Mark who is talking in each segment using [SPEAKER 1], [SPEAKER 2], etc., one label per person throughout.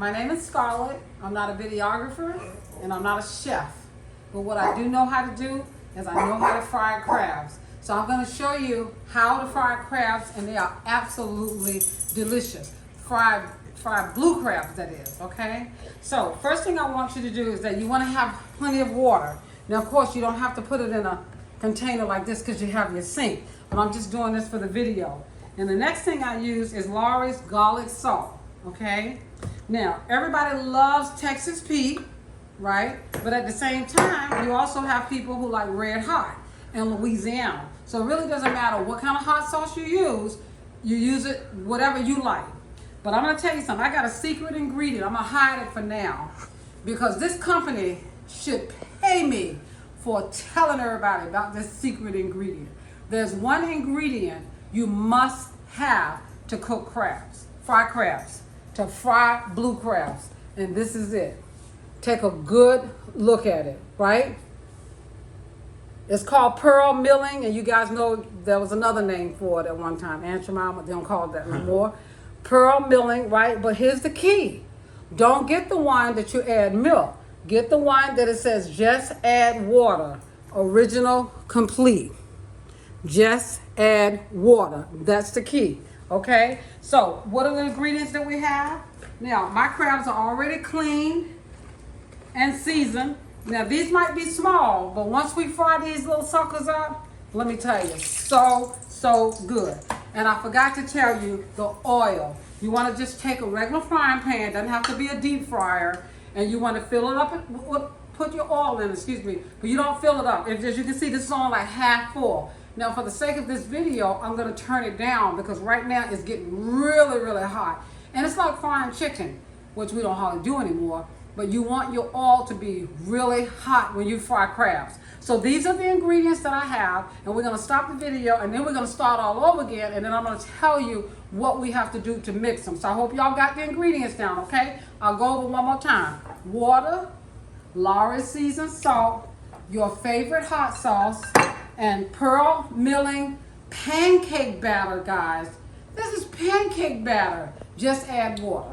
[SPEAKER 1] My name is Scarlet. I'm not a videographer and I'm not a chef. But what I do know how to do is I know how to fry crabs. So I'm going to show you how to fry crabs, and they are absolutely delicious. Fried blue crabs, that is, okay? So first thing I want you to do is that you want to have plenty of water. Now, of course, you don't have to put it in a container like this because you have your sink, but I'm just doing this for the video. And the next thing I use is Lawrys Garlic Salt, okay? Now, everybody loves Texas Pete, right? But at the same time, you also have people who like red hot in Louisiana. So it really doesn't matter what kind of hot sauce you use it whatever you like. But I'm gonna tell you something, I got a secret ingredient. I'm gonna hide it for now because this company should pay me for telling everybody about this secret ingredient. There's one ingredient you must have to cook crabs, fry crabs, to fry blue crabs, and this is it. Take a good look at it, right? It's called pearl milling, and you guys know there was another name for it at one time. Aunt Jemima, they don't call it that no more. Pearl milling, right? But here's the key. Don't get the one that you add milk. Get the one that it says just add water. Original, complete. Just add water. That's the key, okay? So what are the ingredients that we have? Now, my crabs are already cleaned and seasoned. Now, these might be small, but once we fry these little suckers up, let me tell you, so good. And I forgot to tell you the oil. You want to just take a regular frying pan, doesn't have to be a deep fryer, and you want to fill it up, put your oil in, excuse me, but you don't fill it up. As you can see, this is only like half full. Now, for the sake of this video, I'm going to turn it down because right now it's getting really, really hot. And it's like frying chicken, which we don't hardly do anymore. But you want your oil to be really hot when you fry crabs. So these are the ingredients that I have, and we're gonna stop the video, and then we're gonna start all over again, and then I'm gonna tell you what we have to do to mix them. So I hope y'all got the ingredients down, okay? I'll go over one more time. Water, Lawrys seasoned salt, your favorite hot sauce, and pearl milling pancake batter, guys. This is pancake batter. Just add water.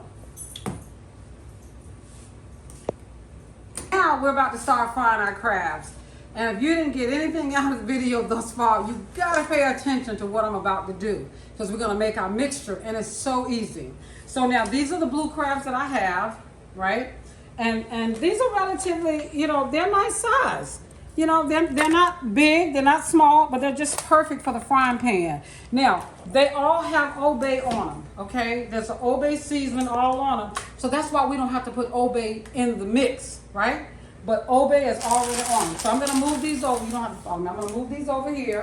[SPEAKER 1] Now we're about to start frying our crabs. And if you didn't get anything out of the video thus far, you gotta pay attention to what I'm about to do, because we're gonna make our mixture, and it's so easy. So now these are the blue crabs that I have, right? And these are relatively, they're nice size. They're not big, they're not small, but they're just perfect for the frying pan. Now, they all have Old Bay on them, okay? There's an Old Bay seasoning all on them. So that's why we don't have to put Old Bay in the mix, right? But Old Bay is already on them. So I'm gonna move these over. You don't have to follow me. I'm gonna move these over here,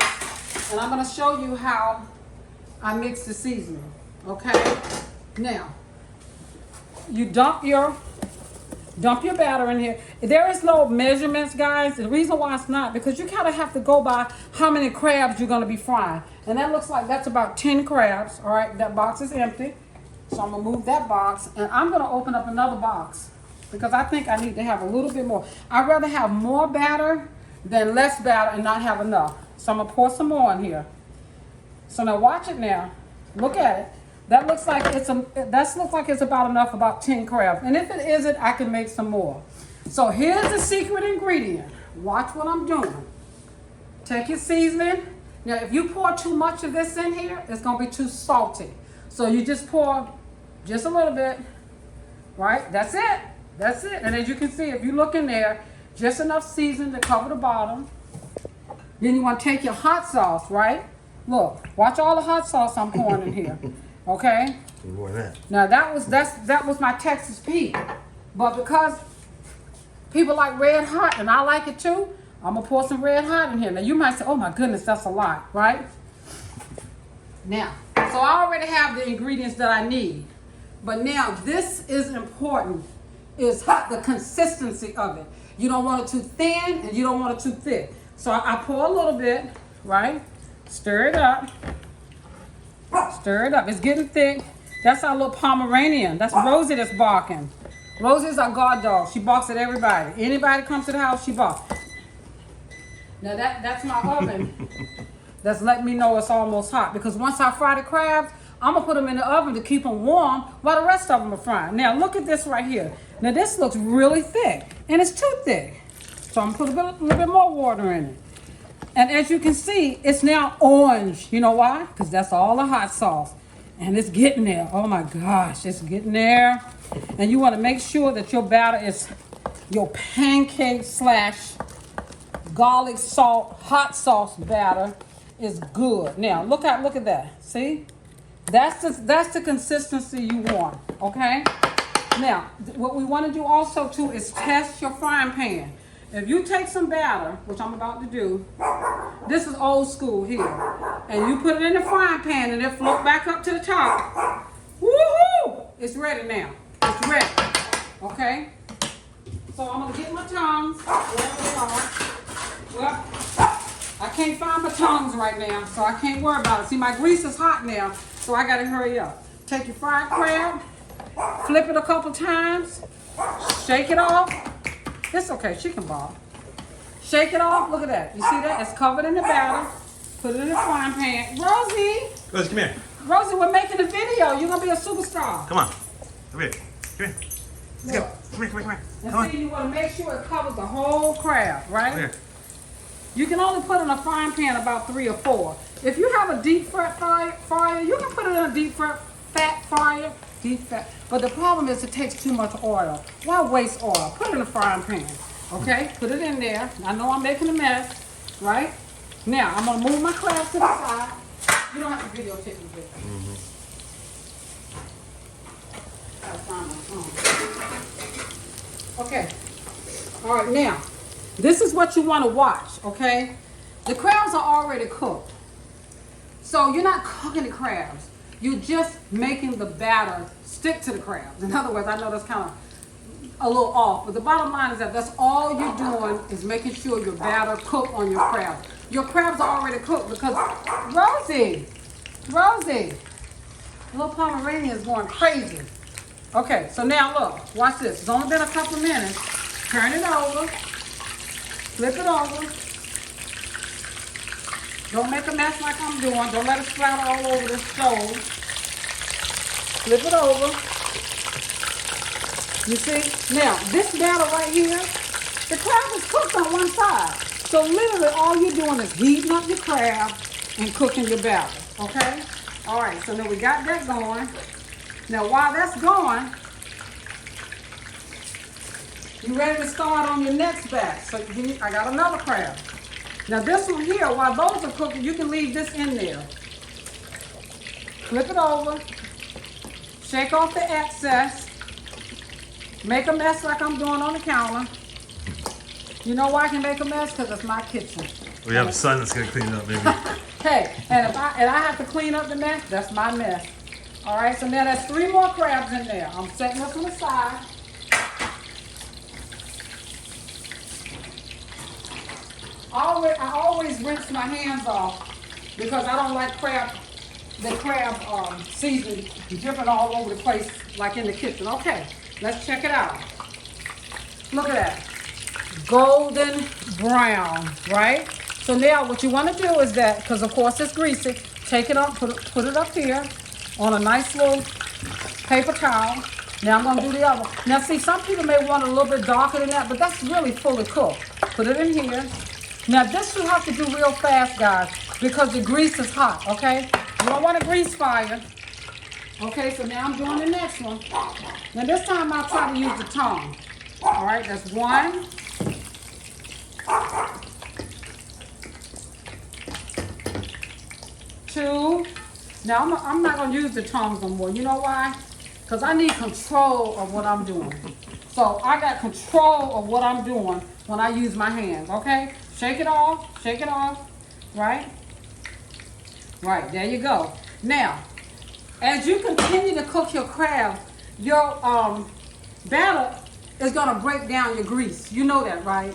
[SPEAKER 1] and I'm gonna show you how I mix the seasoning, okay? Now, you dump your batter in here. There is no measurements, guys. The reason why it's not, because you kind of have to go by how many crabs you're going to be frying. And that looks like that's about 10 crabs. All right, that box is empty. So I'm going to move that box, and I'm going to open up another box because I think I need to have a little bit more. I'd rather have more batter than less batter and not have enough. So I'm going to pour some more in here. So now watch it now. Look at it. That looks like it's about enough, about 10 crabs. And if it isn't, I can make some more. So here's the secret ingredient. Watch what I'm doing. Take your seasoning. Now, if you pour too much of this in here, it's gonna be too salty. So you just pour just a little bit, right? That's it. That's it. And as you can see, if you look in there, just enough seasoning to cover the bottom. Then you want to take your hot sauce, right? Look, watch all the hot sauce I'm pouring in here. Okay. Now that was my Texas Pete, but because people like red hot and I like it too, I'm gonna pour some red hot in here. Now you might say, "Oh my goodness, that's a lot," right? Now, so I already have the ingredients that I need, but now this is important: is the consistency of it. You don't want it too thin and you don't want it too thick. So I pour a little bit, right? Stir it up. Stir it up. It's getting thick. That's our little Pomeranian. That's Rosie that's barking. Rosie's our guard dog. She barks at everybody. Anybody comes to the house, she barks. Now that's my oven. That's letting me know it's almost hot. Because once I fry the crabs, I'm gonna put them in the oven to keep them warm while the rest of them are frying. Now look at this right here. Now this looks really thick, and it's too thick. So I'm gonna put a little bit more water in it. And as you can see, it's now orange. You know why? Because that's all the hot sauce. And it's getting there. Oh my gosh, it's getting there. And you want to make sure that your batter is your pancake / garlic salt hot sauce batter is good. Now look at that. See? That's the consistency you want. Okay? Now, what we want to do also too is test your frying pan. If you take some batter, which I'm about to do, this is old school here, and you put it in the frying pan and it float back up to the top, woohoo! It's ready now. It's ready. Okay? So I'm gonna get my tongs, wherever they are. Well, I can't find my tongs right now, so I can't worry about it. See, my grease is hot now, so I gotta hurry up. Take your fried crab, flip it a couple times, shake it off. It's okay, she can bob. Shake it off, look at that. You see that? It's covered in the batter. Put it in the frying pan. Rosie!
[SPEAKER 2] Rosie, come here.
[SPEAKER 1] Rosie, we're making a video. You're gonna be a superstar.
[SPEAKER 2] Come on. Come here. Come here. Let's go. Come here, come here, come here.
[SPEAKER 1] And
[SPEAKER 2] Come
[SPEAKER 1] see,
[SPEAKER 2] on.
[SPEAKER 1] you wanna make sure it covers the whole crab, right?
[SPEAKER 2] Come here.
[SPEAKER 1] You can only put in a frying pan about 3 or 4. If you have a deep fat fryer, you can put it in a deep fat fryer. Deep fat. But the problem is it takes too much oil. Why waste oil? Put it in a frying pan. Okay? Put it in there. I know I'm making a mess, right? Now, I'm going to move my crabs to the side. You don't have to videotape me, baby. Gotta find my phone. Okay. All right, now, this is what you want to watch, okay? The crabs are already cooked. So you're not cooking the crabs. You're just making the batter stick to the crabs. In other words, I know that's kind of a little off, but the bottom line is that that's all you're doing is making sure your batter cook on your crabs. Your crabs are already cooked because Rosie, little Pomeranian is going crazy. Okay, so now look, watch this. It's only been a couple minutes. Turn it over, flip it over. Don't make a mess like I'm doing. Don't let it splatter all over the stove. Flip it over. You see? Now, this batter right here, the crab is cooked on one side. So literally all you're doing is heating up your crab and cooking your batter. Okay? All right, so now we got that going. Now while that's going, you ready to start on your next batch. So I got another crab. Now this one here, while those are cooking, you can leave this in there. Flip it over. Shake off the excess. Make a mess like I'm doing on the counter. You know why I can make a mess? Because it's my kitchen.
[SPEAKER 2] We have a son that's going to clean it up, baby.
[SPEAKER 1] Hey, and I have to clean up the mess, that's my mess. All right, so now there's 3 more crabs in there. I'm setting this one aside. I always rinse my hands off because I don't like the crab seasoning dripping all over the place like in the kitchen. Okay, let's check it out. Look at that. Golden brown, right? So now what you want to do is that, because of course it's greasy, take it up, put it up here on a nice little paper towel. Now I'm going to do the other one. Now see, some people may want it a little bit darker than that, but that's really fully cooked. Put it in here. Now this you have to do real fast, guys, because the grease is hot, okay? You don't want a grease fire. Okay, so now I'm doing the next one. Now this time I'll try to use the tongue. All right, that's 1. 2. Now I'm not going to use the tongs no more. You know why? Because I need control of what I'm doing. So I got control of what I'm doing when I use my hands, okay? Shake it off, right? Right, there you go. Now, as you continue to cook your crab, your batter is going to break down your grease. You know that, right?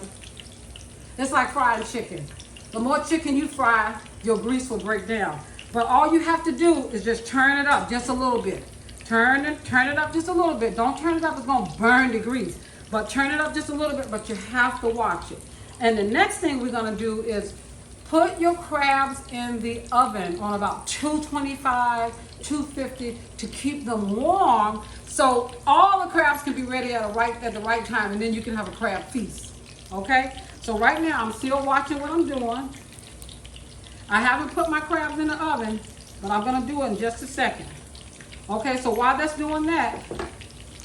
[SPEAKER 1] It's like frying chicken. The more chicken you fry, your grease will break down. But all you have to do is just turn it up just a little bit. Turn it up just a little bit. Don't turn it up, it's going to burn the grease. But turn it up just a little bit, but you have to watch it. And the next thing we're going to do is Put your crabs in the oven on about 225, 250 to keep them warm, so all the crabs can be ready at the right time, and then you can have a crab feast. Okay? So right now I'm still watching what I'm doing. I haven't put my crabs in the oven, but I'm gonna do it in just a second. Okay, so while that's doing that,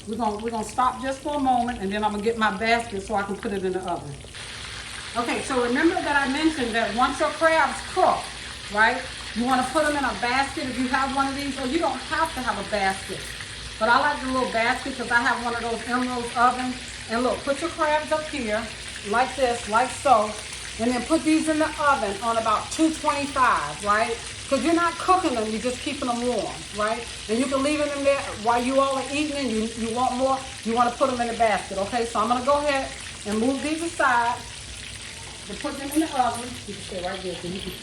[SPEAKER 1] we're gonna stop just for a moment, and then I'm gonna get my basket so I can put it in the oven. Okay, so remember that I mentioned that once your crabs cook, right, you want to put them in a basket if you have one of these, or you don't have to have a basket. But I like the little basket because I have one of those emerald ovens. And look, put your crabs up here, like this, like so, and then put these in the oven on about 225, right? Because you're not cooking them, you're just keeping them warm, right? And you can leave them in there while you all are eating and you want more, you want to put them in the basket, okay? So I'm going to go ahead and move these aside. To put them in the oven. You can stay right there so you can.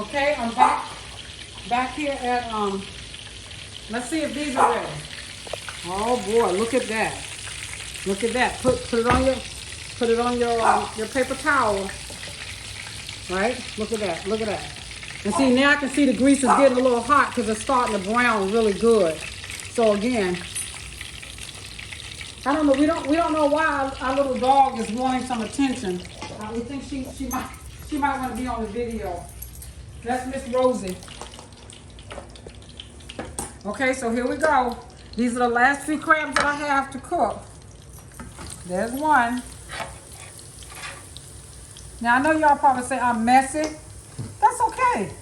[SPEAKER 1] Okay, I'm back here at let's see if these are ready. Oh boy, look at that. Look at that. Put it on your paper towel. Right? Look at that. Look at that. And see, now I can see the grease is getting a little hot because it's starting to brown really good. So again, I don't know. We don't know why our little dog is wanting some attention. We think she might want to be on the video. That's Miss Rosie. Okay, so here we go. These are the last few crabs that I have to cook. There's one. Now I know y'all probably say I'm messy. That's okay.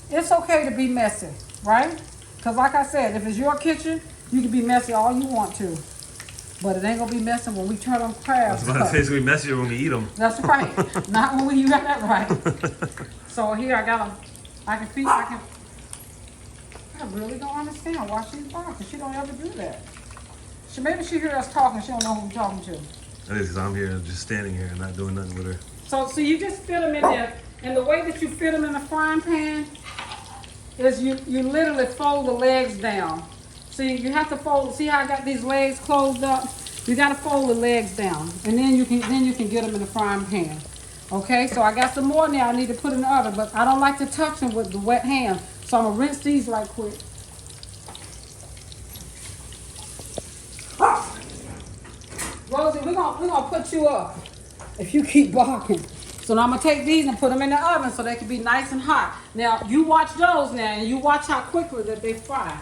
[SPEAKER 1] It's okay to be messy, right? Because like I said, if it's your kitchen, you can be messy all you want to. But it ain't gonna be messy when we turn on crabs.
[SPEAKER 2] I was about to say it's gonna be messier when we eat them.
[SPEAKER 1] That's right. Not when you got that right. So here I really don't understand why she's barking. She don't ever do that. Maybe she hear us talking. She don't know who we're talking to.
[SPEAKER 2] That is because I'm here, just standing here and not doing nothing with her.
[SPEAKER 1] So you just fit them in there, and the way that you fit them in the frying pan is you literally fold the legs down. See, you have to fold. See how I got these legs closed up? You got to fold the legs down, and then you can get them in the frying pan. Okay, so I got some more now I need to put in the oven, but I don't like to touch them with the wet hand, so I'm gonna rinse these right quick. Rosie, we're gonna put you up if you keep barking. So now I'm gonna take these and put them in the oven so they can be nice and hot. Now you watch those now, and you watch how quickly that they fry.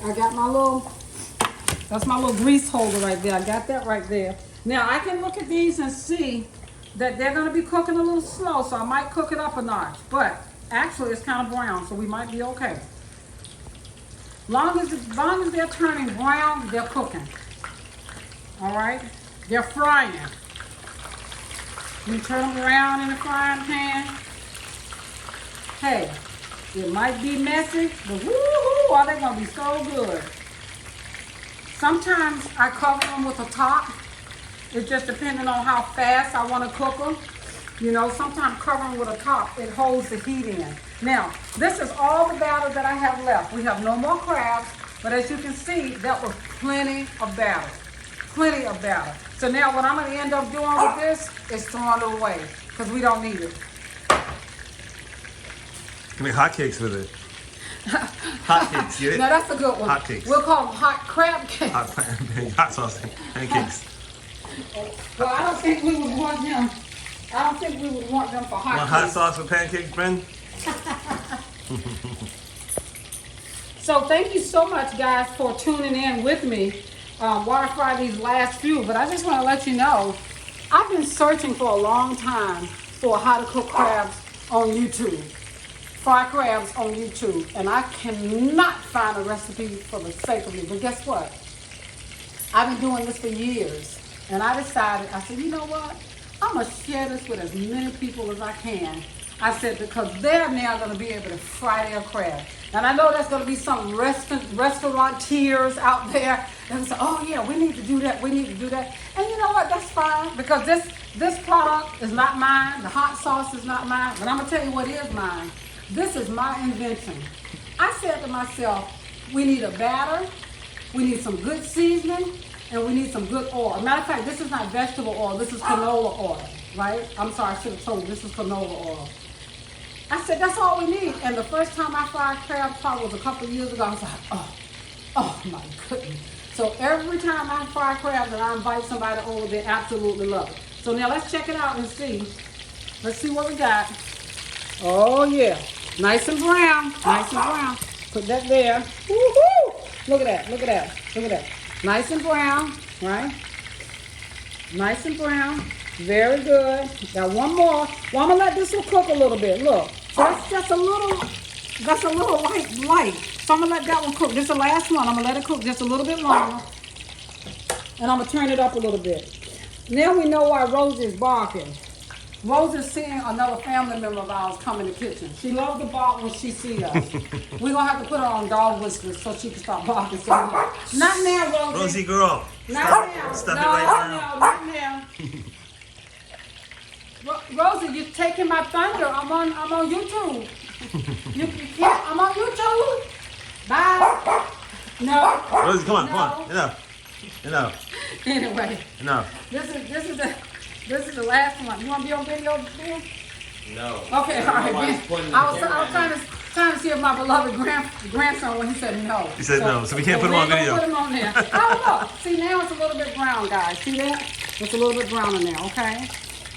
[SPEAKER 1] I got my little, that's my little grease holder right there. I got that right there. Now I can look at these and see that they're gonna be cooking a little slow, so I might cook it up a notch. But actually it's kind of brown, so we might be okay. Long as they're turning brown, they're cooking. All right, they're frying. You turn them around in the frying pan. Hey, it might be messy, but woo-hoo, are they gonna be so good. Sometimes I cover them with a top. It's just depending on how fast I want to cook them. You know, sometimes covering with a top, it holds the heat in. Now, this is all the batter that I have left. We have no more crabs, but as you can see, that was plenty of batter. Plenty of batter. So now what I'm going to end up doing with this is throwing it away because we don't need it.
[SPEAKER 2] You can make hotcakes with it. Hotcakes, get it?
[SPEAKER 1] Now that's a good one.
[SPEAKER 2] Hotcakes.
[SPEAKER 1] We'll call them hot crab cakes.
[SPEAKER 2] Hot sauce pancakes.
[SPEAKER 1] Well, I don't think we would want them. I don't think we would want them for hot
[SPEAKER 2] Want
[SPEAKER 1] cakes.
[SPEAKER 2] hot sauce with pancakes, Bren?
[SPEAKER 1] So thank you so much, guys, for tuning in with me while I fry these last few. But I just want to let you know, I've been searching for a long time for how to cook crabs on YouTube. Fry crabs on YouTube. And I cannot find a recipe for the sake of it. But guess what? I've been doing this for years. And I decided, I said, you know what? I'm going to share this with as many people as I can. I said, because they're now going to be able to fry their crab. And I know there's going to be some restaurateurs out there and say, oh yeah, we need to do that, we need to do that. And you know what, that's fine, because this product is not mine, the hot sauce is not mine, but I'm going to tell you what is mine. This is my invention. I said to myself, we need a batter, we need some good seasoning, and we need some good oil. Matter of fact, this is not vegetable oil, this is canola oil, right? I'm sorry, I should have told you, this is canola oil. I said, that's all we need. And the first time I fried crabs probably was a couple of years ago. I was like, oh my goodness. So every time I fry crabs and I invite somebody over, they absolutely love it. So now let's check it out and see. Let's see what we got. Oh yeah, nice and brown, nice and brown. Put that there. Woo-hoo! Look at that, look at that, look at that. Nice and brown, right? Nice and brown. Very good. Got one more. Well, I'm gonna let this one cook a little bit. Look, so that's just a little light. So I'm gonna let that one cook. This is the last one. I'm gonna let it cook just a little bit longer, and I'm gonna turn it up a little bit. Now we know why Rose is barking. Rose is seeing another family member of ours come in the kitchen. She loves to bark when she sees us. We're gonna have to put her on dog whiskers so she can stop barking. So not now, Rosie.
[SPEAKER 2] Rosie girl.
[SPEAKER 1] Not now.
[SPEAKER 2] Stop
[SPEAKER 1] No,
[SPEAKER 2] it right now.
[SPEAKER 1] no, not now. Rosie, you're taking my thunder. I'm on YouTube. You can't. I'm on YouTube. Bye. No.
[SPEAKER 2] Rosie, come on,
[SPEAKER 1] No.
[SPEAKER 2] come on. Enough.
[SPEAKER 1] Anyway,
[SPEAKER 2] Enough.
[SPEAKER 1] this is the last one. You want to be on video? Ben?
[SPEAKER 3] No.
[SPEAKER 1] Okay, all right. Ben. I was trying to see if my beloved grandson when he said no.
[SPEAKER 2] He said no, so we can't put him on
[SPEAKER 1] we ain't
[SPEAKER 2] video.
[SPEAKER 1] gonna put him on there. Oh look, see now it's a little bit brown, guys. See that? It's a little bit brown in there. Okay.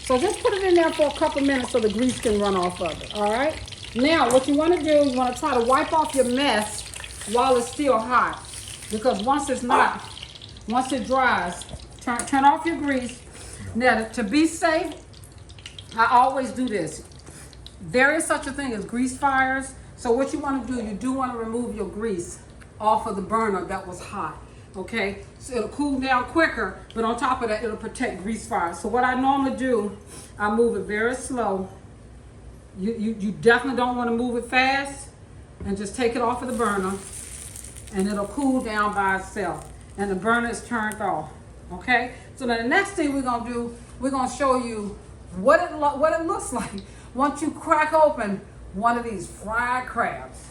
[SPEAKER 1] So just put it in there for a couple minutes so the grease can run off of it, all right? Now, what you want to do, you want to try to wipe off your mess while it's still hot. Because once it dries, turn off your grease. Now, to be safe, I always do this. There is such a thing as grease fires. So what you want to do, you do want to remove your grease off of the burner that was hot. Okay, so it'll cool down quicker, but on top of that, it'll protect grease fires. So what I normally do, I move it very slow. You definitely don't want to move it fast, and just take it off of the burner, and it'll cool down by itself, and the burner is turned off. Okay, so then the next thing we're gonna do, we're gonna show you what it looks like once you crack open one of these fried crabs.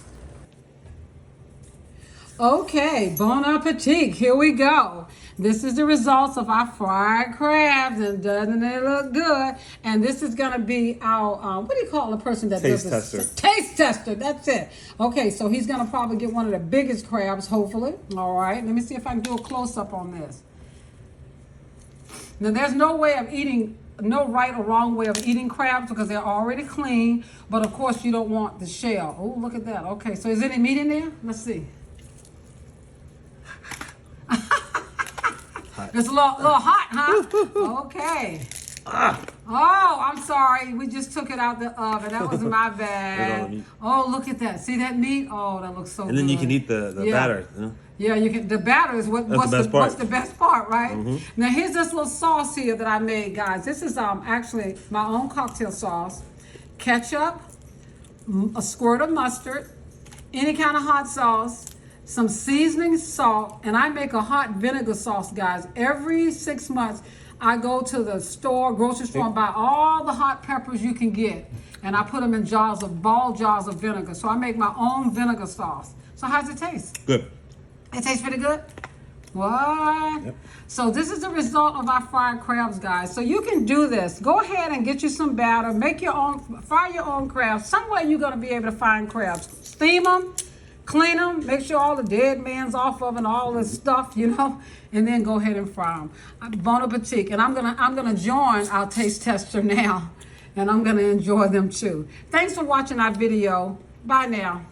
[SPEAKER 1] Okay, bon appetit, here we go. This is the results of our fried crabs, and doesn't it look good? And this is gonna be our, what do you call the person that
[SPEAKER 2] Taste
[SPEAKER 1] does this?
[SPEAKER 2] tester.
[SPEAKER 1] Taste tester, that's it. Okay, so he's gonna probably get one of the biggest crabs, hopefully. All right, let me see if I can do a close-up on this. Now, there's no way of eating, no right or wrong way of eating crabs because they're already clean, but of course you don't want the shell. Oh, look at that. Okay, so is any meat in there? Let's see. It's a little hot, huh? Okay. Oh, I'm sorry. We just took it out the oven. That was my bad. Oh, look at that. See that meat? Oh, that looks so good.
[SPEAKER 2] And then you can eat the batter. You know?
[SPEAKER 1] Yeah, you can. The batter is what's the best part, right? Mm-hmm. Now here's this little sauce here that I made, guys. This is actually my own cocktail sauce, ketchup, a squirt of mustard, any kind of hot sauce, some seasoning salt, and I make a hot vinegar sauce, guys. Every 6 months, I go to the grocery store, and buy all the hot peppers you can get, and I put them in ball jars of vinegar. So I make my own vinegar sauce. So how's it taste?
[SPEAKER 2] Good.
[SPEAKER 1] It tastes pretty good? What? Yep. So this is the result of our fried crabs, guys. So you can do this. Go ahead and get you some batter. Make your own, fry your own crabs. Somewhere you're going to be able to find crabs. Steam them, clean them, make sure all the dead man's off of and all this stuff, you know, and then go ahead and fry them. Bon appetit. And I'm gonna join our taste tester now, and I'm gonna enjoy them too. Thanks for watching our video. Bye now.